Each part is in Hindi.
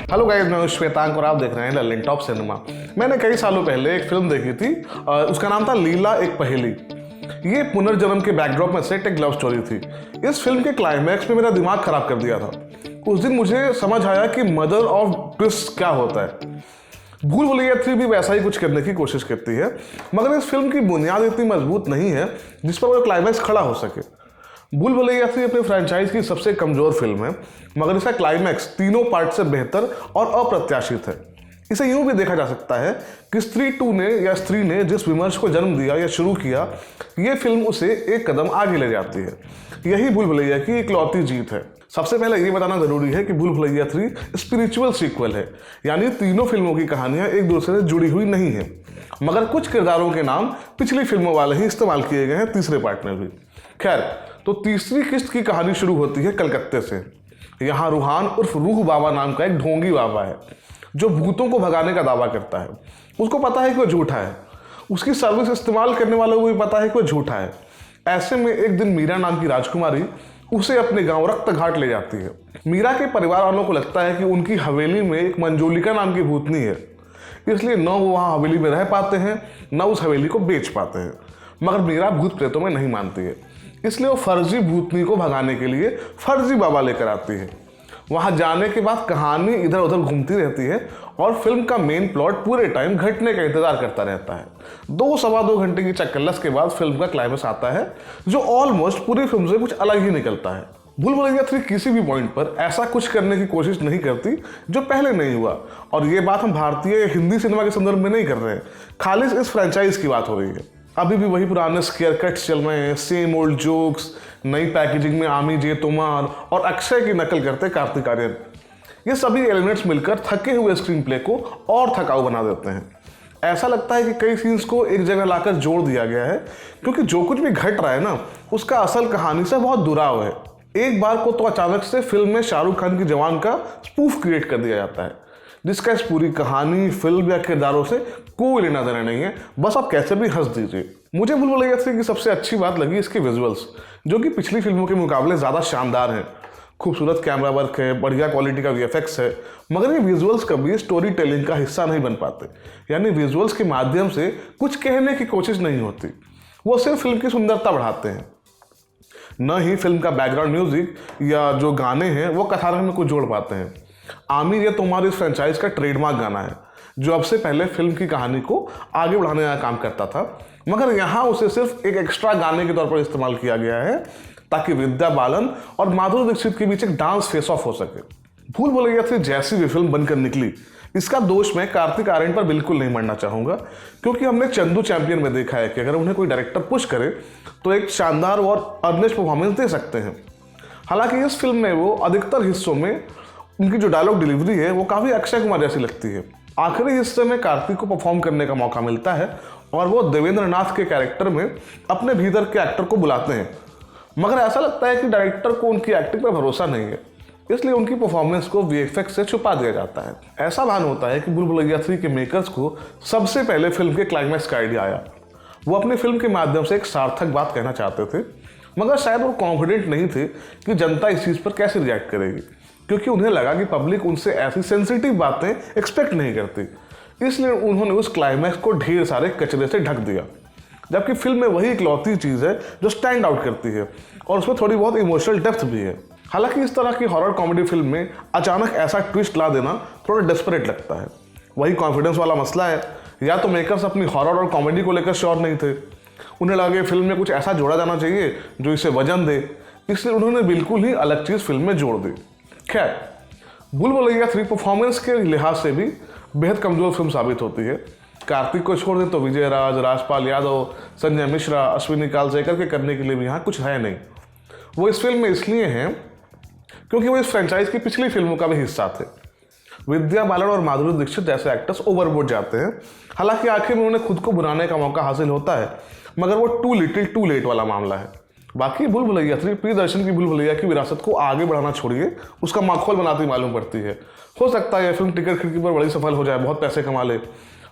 हेलो गाइस, मैं हूं श्वेतांक और आप देख रहे हैं ललित टॉप सिनेमा। मैंने कई सालों पहले एक फिल्म देखी थी, उसका नाम था लीला एक पहेली। ये पुनर्जन्म के बैकड्रॉप में सेट एक लव स्टोरी थी। इस फिल्म के क्लाइमैक्स में मेरा दिमाग खराब कर दिया था। उस दिन मुझे समझ आया कि मदर ऑफ ट्विस्ट क्या होता है। भूल भुलैया 3 भी वैसा ही कुछ करने की कोशिश करती है, मगर इस फिल्म की बुनियाद इतनी मजबूत नहीं है जिस पर वो क्लाइमैक्स खड़ा हो सके। भूल भुलैया 3 अपनी फ्रेंचाइज की सबसे कमजोर फिल्म है, मगर इसका क्लाइमैक्स तीनों पार्ट से बेहतर और अप्रत्याशित है। इसे यूं भी देखा जा सकता है कि स्त्री ने जिस विमर्श को जन्म दिया या शुरू किया, ये फिल्म उसे एक कदम आगे ले जाती है। यही भूल भुलैया की इकलौती जीत है। सबसे पहले ये बताना जरूरी है कि भूल भुलैया 3 स्पिरिचुअल सीक्वल है, यानी तीनों फिल्मों की कहानियां एक दूसरे से जुड़ी हुई नहीं है, मगर कुछ किरदारों के नाम पिछली फिल्मों वाले ही इस्तेमाल किए गए हैं तीसरे पार्ट में भी। खैर, तो तीसरी किस्त की कहानी शुरू होती है कलकत्ते से। यहाँ रूहान उर्फ रूह बाबा नाम का एक ढोंगी बाबा है जो भूतों को भगाने का दावा करता है। उसको पता है कि वो झूठा है, उसकी सर्विस इस्तेमाल करने वालों को भी पता है कि वो झूठा है। ऐसे में एक दिन मीरा नाम की राजकुमारी उसे अपने गांव रक्त घाट ले जाती है। मीरा के परिवार वालों को लगता है कि उनकी हवेली में एक मंजोलिका नाम की भूतनी है, इसलिए न वो वहाँ हवेली में रह पाते हैं न उस हवेली को बेच पाते हैं। मगर मीरा भूत प्रेतों में नहीं मानती है, इसलिए वो फर्जी भूतनी को भगाने के लिए फर्जी बाबा लेकर आती है। वहां जाने के बाद कहानी इधर उधर घूमती रहती है और फिल्म का मेन प्लॉट पूरे टाइम घटने का इंतजार करता रहता है। 2-2.25 घंटे की चक्करलस के बाद फिल्म का क्लाइमेक्स आता है, जो ऑलमोस्ट पूरी फिल्म से कुछ अलग ही निकलता है। भूल भुलैया 3 किसी भी पॉइंट पर ऐसा कुछ करने की कोशिश नहीं करती जो पहले नहीं हुआ, और ये बात हम भारतीय या हिंदी सिनेमा के संदर्भ में नहीं कर रहे हैं, खाली इस फ्रेंचाइज की बात हो रही है। अभी भी वही पुराने स्केयर कट्स चल रहे हैं, सेम ओल्ड जोक्स, नई पैकेजिंग में आमी जे तोमार और अक्षय की नकल करते कार्तिक आर्यन। ये सभी एलिमेंट्स मिलकर थके हुए स्क्रीन प्ले को और थकाऊ बना देते हैं। ऐसा लगता है कि कई सीन्स को एक जगह लाकर जोड़ दिया गया है, क्योंकि जो कुछ भी घट रहा है ना, उसका असल कहानी से बहुत दुराव है। एक बार को तो अचानक से फिल्म में शाहरुख खान की जवान का स्पूफ क्रिएट कर दिया जाता है, जिसका इस पूरी कहानी, फिल्म या किरदारों से कोई लेना देना नहीं है। बस आप कैसे भी हंस दीजिए। मुझे भूल भुलैया 3 की सबसे अच्छी बात लगी इसके विजुअल्स, जो कि पिछली फिल्मों के मुकाबले ज़्यादा शानदार हैं। खूबसूरत कैमरा वर्क है, बढ़िया क्वालिटी का वीएफएक्स है, मगर ये विजुअल्स कभी स्टोरी टेलिंग का हिस्सा नहीं बन पाते। यानी विजुअल्स के माध्यम से कुछ कहने की कोशिश नहीं होती, वो सिर्फ फिल्म की सुंदरता बढ़ाते हैं। न ही फिल्म का बैकग्राउंड म्यूजिक या जो गाने हैं वो कथानक में कुछ जोड़ पाते हैं। आमिर ये तुम्हारी इस फ्रेंचाइज का ट्रेडमार्क गाना है, जो अब से पहले फिल्म की कहानी को आगे बढ़ाने का काम करता था, मगर यहाँ उसे सिर्फ एक एक्स्ट्रा गाने के तौर पर इस्तेमाल किया गया है ताकि विद्या बालन और माधुरी दीक्षित के बीच एक डांस फेस ऑफ हो सके। भूल भुलैया 3 जैसी भी फिल्म बनकर निकली, इसका दोष मैं कार्तिक आर्यन पर बिल्कुल नहीं मढ़ना चाहूंगा, क्योंकि हमने चंदू चैंपियन में देखा है कि अगर उन्हें कोई डायरेक्टर पुश करे तो एक शानदार और अर्नेस्ट परफॉर्मेंस दे सकते हैं। हालांकि इस फिल्म में वो अधिकतर हिस्सों में उनकी जो डायलॉग डिलीवरी है वो काफ़ी अक्षय कुमार जैसी लगती है। आखिरी हिस्से में कार्तिक को परफॉर्म करने का मौका मिलता है और वो देवेंद्र नाथ के कैरेक्टर में अपने भीतर के एक्टर को बुलाते हैं, मगर ऐसा लगता है कि डायरेक्टर को उनकी एक्टिंग पर भरोसा नहीं है, इसलिए उनकी परफॉर्मेंस को वीएफएक्स से छुपा दिया जाता है। ऐसा भान होता है कि भूल भुलैया 3 के मेकर्स को सबसे पहले फिल्म के क्लाइमैक्स का आइडिया आया। वो अपनी फिल्म के माध्यम से एक सार्थक बात कहना चाहते थे, मगर शायद वो कॉन्फिडेंट नहीं थे कि जनता इस चीज़ पर कैसे रिएक्ट करेगी, क्योंकि उन्हें लगा कि पब्लिक उनसे ऐसी सेंसिटिव बातें एक्सपेक्ट नहीं करती। इसलिए उन्होंने उस क्लाइमैक्स को ढेर सारे कचरे से ढक दिया, जबकि फिल्म में वही इकलौती चीज़ है जो स्टैंड आउट करती है और उसमें थोड़ी बहुत इमोशनल डेप्थ भी है। हालांकि इस तरह की हॉरर कॉमेडी फिल्म में अचानक ऐसा ट्विस्ट ला देना थोड़ा डेस्परेट लगता है। वही कॉन्फिडेंस वाला मसला है, या तो मेकर्स अपनी हॉरर और कॉमेडी को लेकर श्योर नहीं थे, उन्हें लगा फिल्म में कुछ ऐसा जोड़ा जाना चाहिए जो इसे वजन दे, इसलिए उन्होंने बिल्कुल ही अलग चीज़ फिल्म में जोड़ दी। खैर, भूल भुलैया 3 परफॉर्मेंस के लिहाज से भी बेहद कमजोर फिल्म साबित होती है। कार्तिक को छोड़ दें तो विजय राज, राजपाल यादव, संजय मिश्रा, अश्विनी कालसेकर के करने के लिए भी यहाँ कुछ है नहीं। वो इस फिल्म में इसलिए हैं क्योंकि वो इस फ्रेंचाइज की पिछली फिल्मों का भी हिस्सा थे। विद्या बालन और माधुरी दीक्षित जैसे एक्टर्स ओवरबोर्ड जाते हैं। हालांकि आखिर में उन्हें खुद को बुलाने का मौका हासिल होता है, मगर वो टू लिटिल टू लेट वाला मामला है। बाकी भूल भुलैया 3 प्रियदर्शन की भूल भुलैया की विरासत को आगे बढ़ाना छोड़िए उसका माखौल बनाती मालूम पड़ती है। हो सकता है यह फिल्म टिकट खिड़की पर बड़ी सफल हो जाए, बहुत पैसे कमा ले,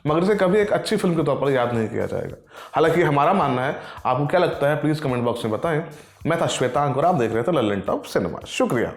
मगर इसे कभी एक अच्छी फिल्म के तौर पर याद नहीं किया जाएगा। हालांकि हमारा मानना है, आपको क्या लगता है प्लीज़ कमेंट बॉक्स में बताएं। मैं था श्वेतांक और आप देख रहे थे ललित टॉप सिनेमा। शुक्रिया।